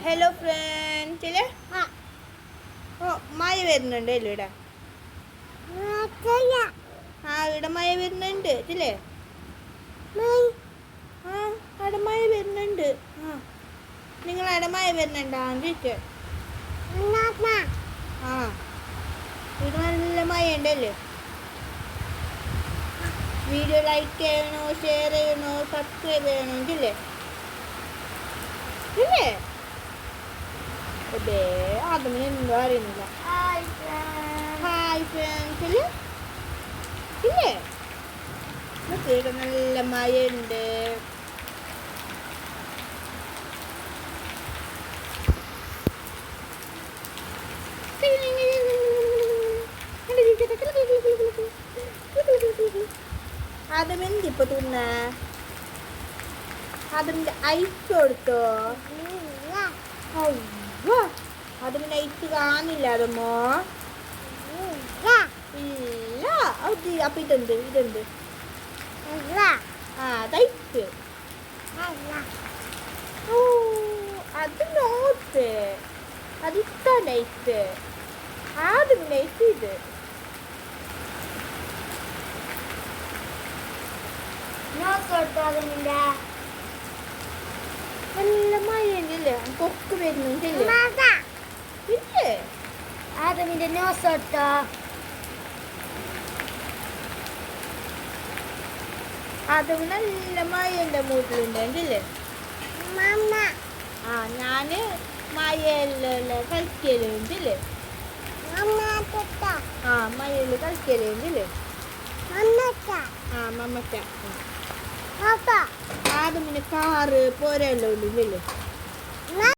hello friends ഇല്ലേ ഓ മഴ വരുന്നുണ്ട് അല്ലേ ഇവിടെ ഇവിടെ മഴ വരുന്നുണ്ട് ഇല്ലേ അവിടെ മഴ വരുന്നുണ്ട് നിങ്ങൾ അവിടെ മഴ വരുന്നുണ്ടാന്ന് ചോദിച്ചേ ഇവിടെ നല്ല മഴ ഉണ്ടല്ലേ വീഡിയോ ലൈക്ക് ചെയ്യണോ ഷെയർ ചെയ്യണോ സബ്സ്ക്രൈബ് ചെയ്യണോ ഇല്ലേ ഇല്ലേ അതെ അതിന് എന്തോ അറിയുന്നില്ല ഹായ് ഫ്രണ്ട്സ് ഇല്ലേ ഇല്ലേ ഇവിടെ നല്ല മഴയുണ്ട് അതെന്തിപ്പോ തിന്ന അതിന്റെ ഐസ് കൊടുത്തോ അതിന് ഐസ് കാണില്ല അതമ്മോ ഇല്ല അപ്പൊ ഇതുണ്ട് അതൈസ് ഓ അത് നോട്ട് അതിഷ്ടം ഐസ് ആദ്യം ഐസ് ഇത് നല്ല മഴയുണ്ടല്ലേ കൊക്ക് വരുന്നുണ്ടല്ലേ ഇല്ലേ ആദമിന്റെ നോസോട്ടോ അതും നല്ല മഴന്റെ മൂട്ടിലുണ്ടല്ലേ ഞാന് മഴയെല്ലാം കളിക്കലുണ്ടല്ലേ മഴയില് കളിക്കലുണ്ടല്ലേ മമ്മക്ക ആദ്യം പിന്നെ കാറ് പോരെല്ലാം ഉണ്ടല്ലേ